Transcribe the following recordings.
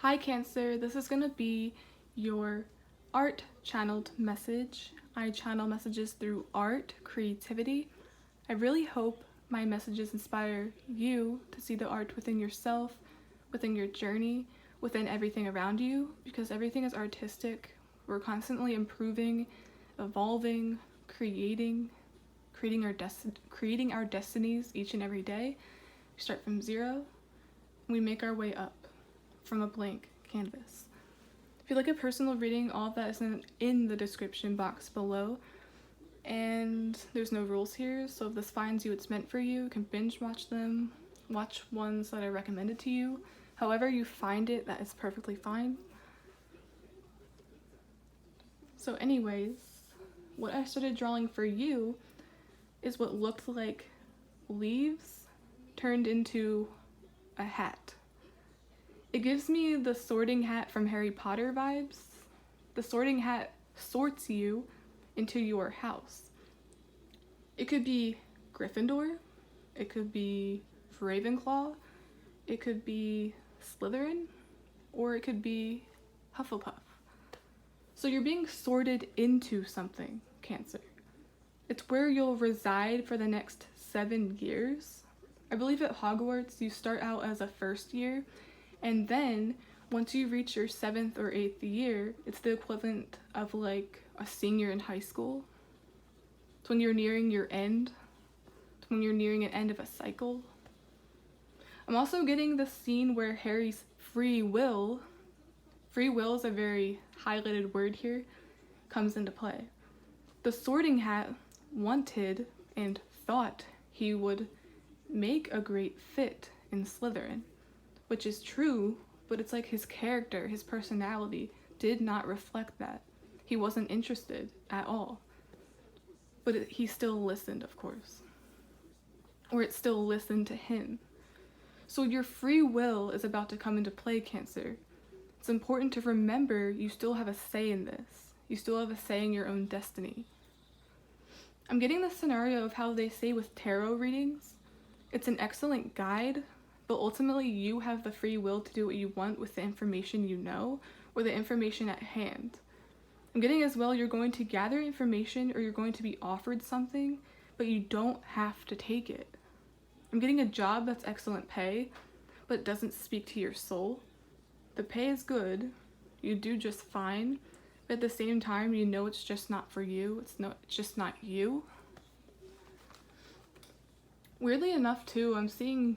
Hi Cancer, this is going to be your art channeled message. I channel messages through art, creativity. I really hope my messages inspire you to see the art within yourself, within your journey, within everything around you, because everything is artistic. We're constantly improving, evolving, creating our destinies each and every day. We start from zero, we make our way up from a blank canvas. If you'd like a personal reading, all of that is in the description box below. And there's no rules here, so if this finds you it's meant for you, you can binge watch them, watch ones that are recommended to you. However you find it, that is perfectly fine. So anyways, what I started drawing for you is what looked like leaves turned into a hat. It gives me the sorting hat from Harry Potter vibes. The sorting hat sorts you into your house. It could be Gryffindor, it could be Ravenclaw, it could be Slytherin, or it could be Hufflepuff. So you're being sorted into something, Cancer. It's where you'll reside for the next 7 years. I believe at Hogwarts you start out as a first year, and then once you reach your 7th or 8th year, it's the equivalent of like a senior in high school. It's when you're nearing your end. It's when you're nearing an end of a cycle. I'm also getting the scene where Harry's free will is a very highlighted word here, comes into play. The sorting hat wanted and thought he would make a great fit in Slytherin, which is true, but it's like his character, his personality did not reflect that. He wasn't interested at all. But he still listened, of course. Or it still listened to him. So your free will is about to come into play, Cancer. It's important to remember you still have a say in this. You still have a say in your own destiny. I'm getting the scenario of how they say with tarot readings. It's an excellent guide, but ultimately you have the free will to do what you want with the information you know, or the information at hand. I'm getting as well, you're going to gather information or you're going to be offered something, but you don't have to take it. I'm getting a job that's excellent pay, but it doesn't speak to your soul. The pay is good, you do just fine, but at the same time you know it's just not for you, it's just not you. Weirdly enough too, I'm seeing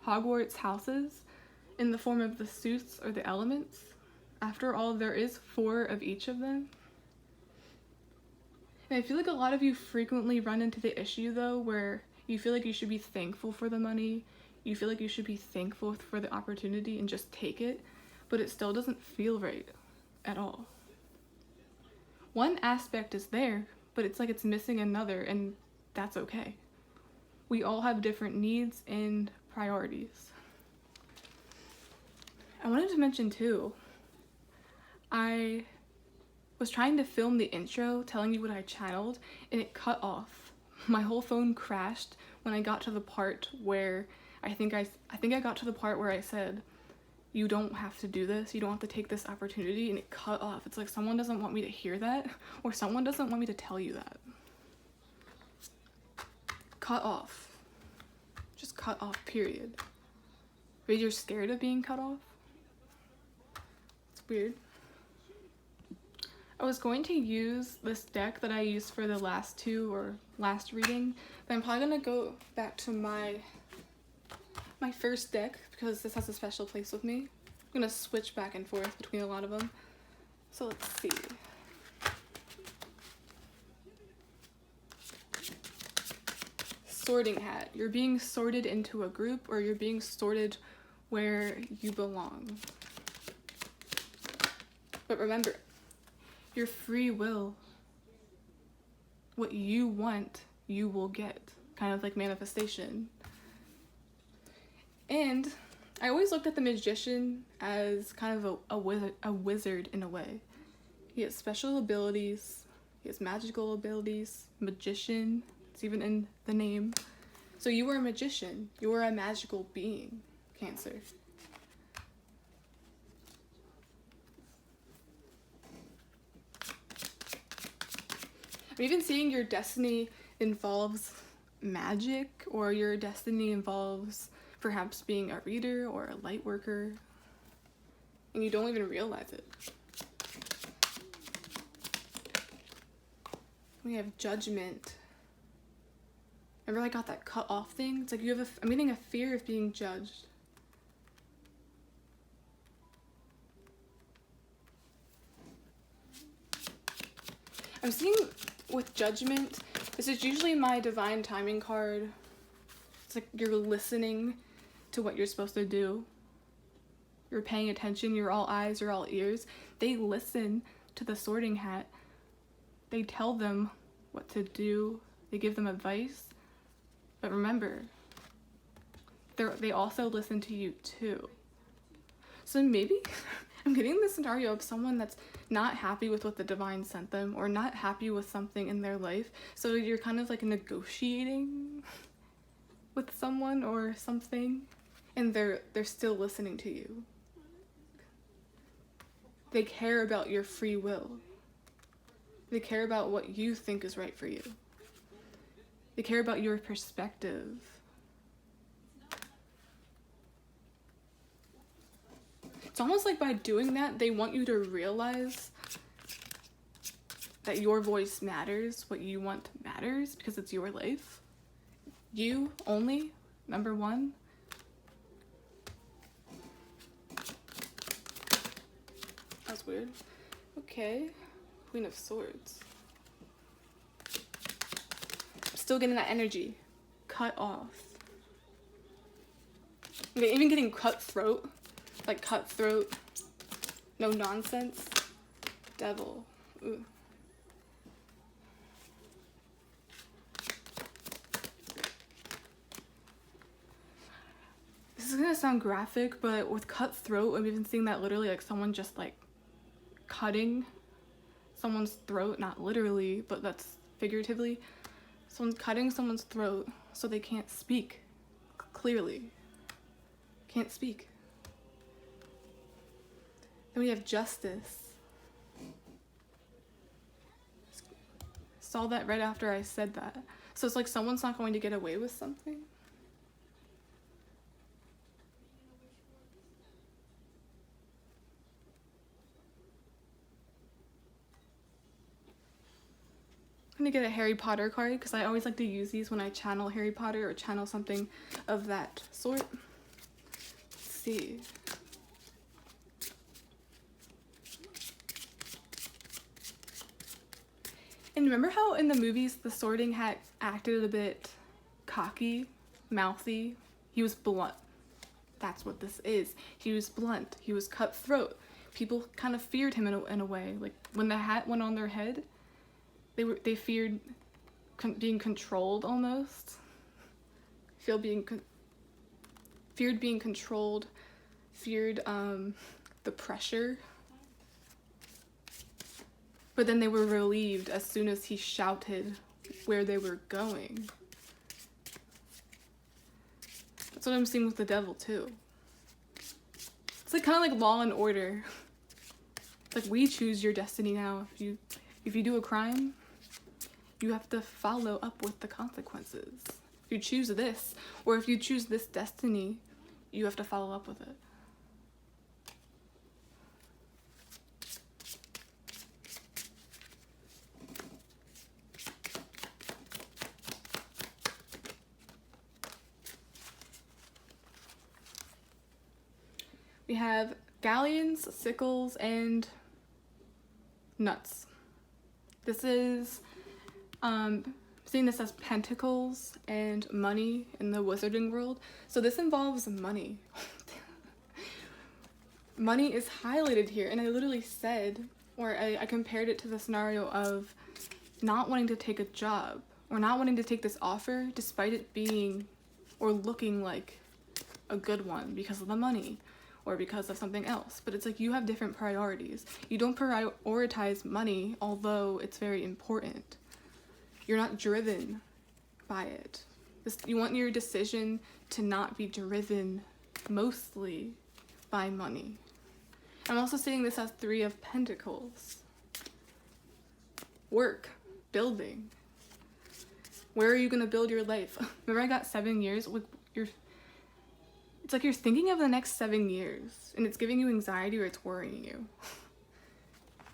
Hogwarts houses in the form of the suits or the elements. After all, there is 4 of each of them. And I feel like a lot of you frequently run into the issue though, where you feel like you should be thankful for the money, you feel like you should be thankful for the opportunity and just take it, but it still doesn't feel right at all. One aspect is there, but it's like it's missing another, and that's okay. We all have different needs and priorities. I wanted to mention too, I was trying to film the intro telling you what I channeled and it cut off. My whole phone crashed when I got to the part where I think I got to the part where I said, you don't have to do this, you don't have to take this opportunity, and it cut off. It's like someone doesn't want me to hear that, or someone doesn't want me to tell you that. Cut off. Just cut off, period. Maybe you're scared of being cut off? It's weird. I was going to use this deck that I used for the last reading, but I'm probably gonna go back to my first deck because this has a special place with me. I'm gonna switch back and forth between a lot of them. So let's see. Sorting hat. You're being sorted into a group, or you're being sorted where you belong. But remember, your free will, what you want, you will get. Kind of like manifestation. And I always looked at the magician as kind of a wizard in a way. He has special abilities, he has magical abilities, magician, it's even in the name. So you are a magician, you are a magical being, Cancer. I'm even seeing your destiny involves magic, or your destiny involves perhaps being a reader or a light worker, and you don't even realize it. We have Judgment. Remember I got that cut off thing? It's like you have I'm getting a fear of being judged. I'm seeing with Judgment, this is usually my divine timing card. It's like you're listening to what you're supposed to do. You're paying attention, you're all eyes, you're all ears. They listen to the sorting hat. They tell them what to do. They give them advice. But remember, they also listen to you too. So maybe I'm getting this scenario of someone that's not happy with what the divine sent them, or not happy with something in their life. So you're kind of like negotiating with someone or something, and they're still listening to you. They care about your free will. They care about what you think is right for you. They care about your perspective. It's almost like by doing that, they want you to realize that your voice matters, what you want matters, because it's your life. You only, number one. That's weird. Okay, Queen of Swords. Still getting that energy. Cut off. Okay, even getting cutthroat. Like cutthroat. No nonsense. Devil. Ooh. This is gonna sound graphic, but with cutthroat, I'm even seeing that literally like someone just like cutting someone's throat. Not literally, but that's figuratively. Someone's cutting someone's throat so they can't speak clearly. Can't speak. Then we have Justice. Saw that right after I said that. So it's like someone's not going to get away with something. I'm gonna get a Harry Potter card because I always like to use these when I channel Harry Potter or channel something of that sort. Let's see. And remember how in the movies the Sorting Hat acted a bit cocky, mouthy? He was blunt. That's what this is. He was blunt. He was cutthroat. People kind of feared him in a way. Like when the hat went on their head, they feared being controlled almost. Feared being controlled. Feared the pressure. But then they were relieved as soon as he shouted where they were going. That's what I'm seeing with the Devil too. It's like kind of like Law and Order. It's like we choose your destiny now. If you do a crime, you have to follow up with the consequences. If you choose this, or if you choose this destiny, you have to follow up with it. We have galleons, sickles, and nuts. This is seeing this as pentacles and money in the wizarding world. So this involves money. Money is highlighted here, and I literally said, or I compared it to the scenario of not wanting to take a job or not wanting to take this offer despite it being or looking like a good one because of the money or because of something else. But it's like you have different priorities. You don't prioritize money, although it's very important. You're not driven by it. You want your decision to not be driven mostly by money. I'm also seeing this as 3 of Pentacles. Work. building. Where are you going to build your life? Remember I got 7 years? It's like you're thinking of the next 7 years, and it's giving you anxiety or it's worrying you.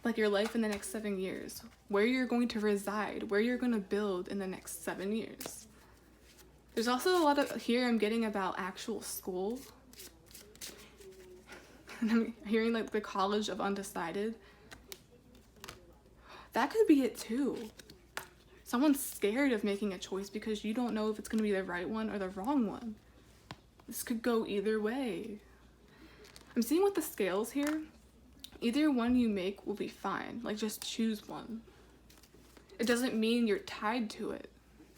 Like your life in the next 7 years. Where you're going to reside, where you're going to build in the next 7 years. There's also a lot of, here I'm getting about actual school. And I'm hearing like the College of Undecided. That could be it too. Someone's scared of making a choice because you don't know if it's going to be the right one or the wrong one. This could go either way. I'm seeing with the scales here, either one you make will be fine. Like, just choose one. It doesn't mean you're tied to it,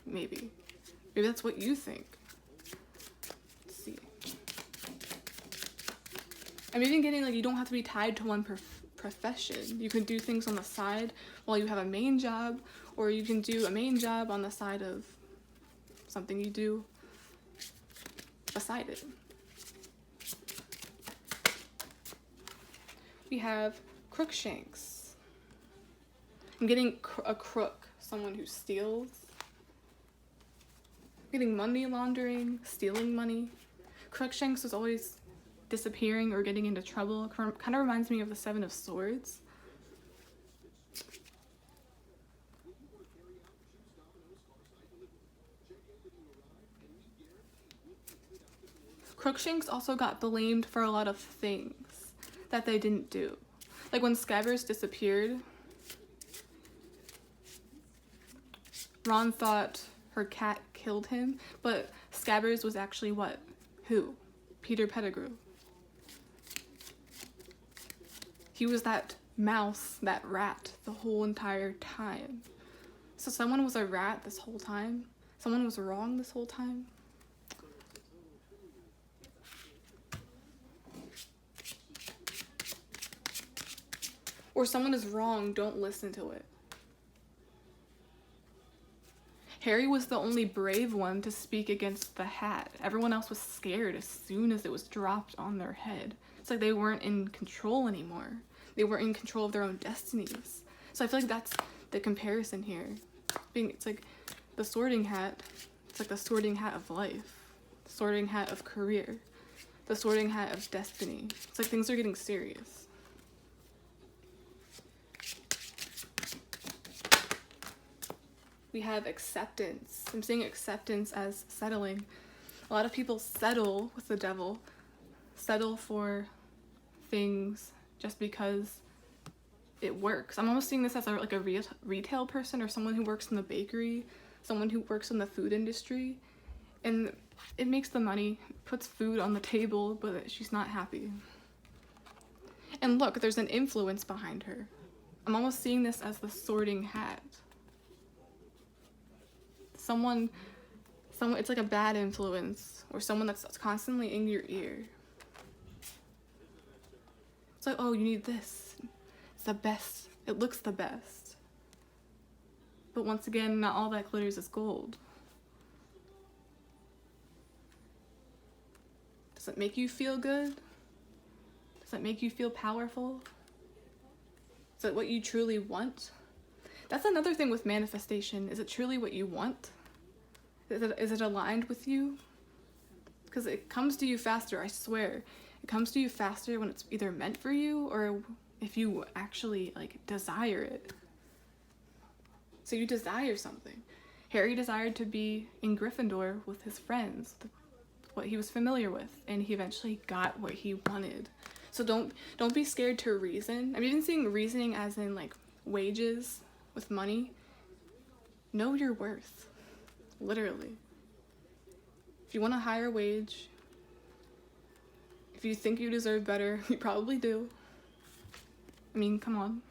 maybe. Maybe that's what you think. Let's see. I'm even getting, like, you don't have to be tied to one profession. You can do things on the side while you have a main job, or you can do a main job on the side of something you do beside it. We have Crookshanks. I'm getting a crook, someone who steals. I'm getting money laundering, stealing money. Crookshanks is always disappearing or getting into trouble. Kind of reminds me of the Seven of Swords. Crookshanks also got blamed for a lot of things that they didn't do. Like when Scabbers disappeared, Ron thought her cat killed him, but Scabbers was actually what? Who? Peter Pettigrew. He was that mouse, that rat, the whole entire time. So someone was a rat this whole time? Someone was wrong this whole time? Or someone is wrong, don't listen to it. Harry was the only brave one to speak against the hat. Everyone else was scared as soon as it was dropped on their head. It's like they weren't in control anymore. They weren't in control of their own destinies. So I feel like that's the comparison here. It's like the sorting hat, it's like the sorting hat of life, the sorting hat of career, the sorting hat of destiny. It's like things are getting serious. We have acceptance. I'm seeing acceptance as settling. A lot of people settle with the devil, settle for things just because it works. I'm almost seeing this as like a retail person or someone who works in the bakery, someone who works in the food industry, and it makes the money, puts food on the table, but she's not happy. And look, there's an influence behind her. I'm almost seeing this as the sorting hat. Someone, it's like a bad influence, or someone that's constantly in your ear. It's like, oh, you need this. It's the best. It looks the best. But once again, not all that glitters is gold. Does it make you feel good? Does it make you feel powerful? Is it what you truly want? That's another thing with manifestation. Is it truly what you want? Is it aligned with you? Because it comes to you faster, I swear. It comes to you faster when it's either meant for you or if you actually like desire it. So you desire something. Harry desired to be in Gryffindor with his friends, what he was familiar with, and he eventually got what he wanted. So don't be scared to reason. I'm even seeing reasoning as in like wages with money. Know your worth, literally. If you want a higher wage, if you think you deserve better, you probably do. I mean, come on.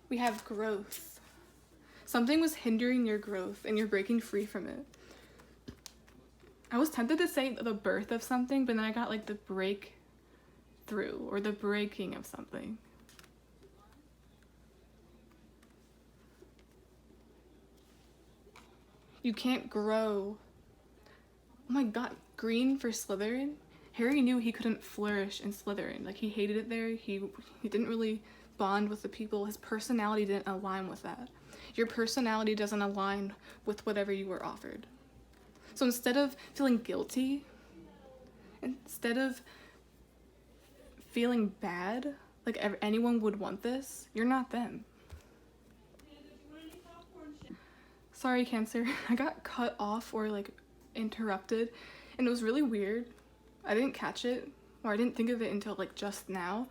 We have growth. Something was hindering your growth and you're breaking free from it. I was tempted to say the birth of something, but then I got like the breakthrough or the breaking of something. You can't grow. Oh my god, green for Slytherin? Harry knew he couldn't flourish in Slytherin. Like, he hated it there. He didn't really bond with the people. His personality didn't align with that. Your personality doesn't align with whatever you were offered. So instead of feeling guilty, instead of feeling bad, like anyone would want this, you're not them. Sorry, Cancer. I got cut off or like interrupted, and it was really weird. I didn't catch it, or I didn't think of it until like just now.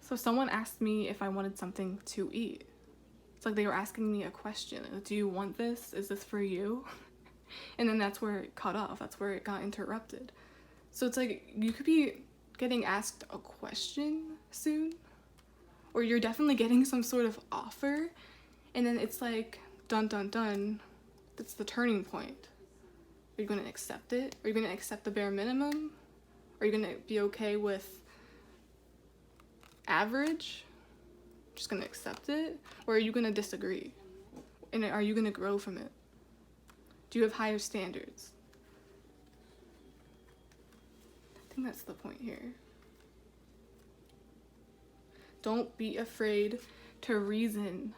So someone asked me if I wanted something to eat. It's like they were asking me a question. Do you want this? Is this for you? And then that's where it cut off. That's where it got interrupted. So it's like you could be getting asked a question soon, or you're definitely getting some sort of offer, and then it's like, dun dun dun, that's the turning point. Are you going to accept it? Are you going to accept the bare minimum? Are you going to be okay with average? Just going to accept it? Or are you going to disagree? And are you going to grow from it? Do you have higher standards? I think that's the point here. Don't be afraid to reason.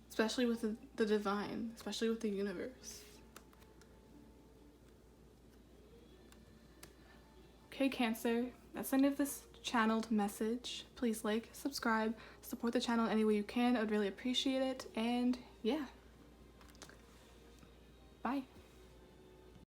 Especially with the divine, especially with the universe. Okay, Cancer, that's the end of this channeled message. Please like, subscribe, support the channel any way you can. I would really appreciate it. And yeah, bye.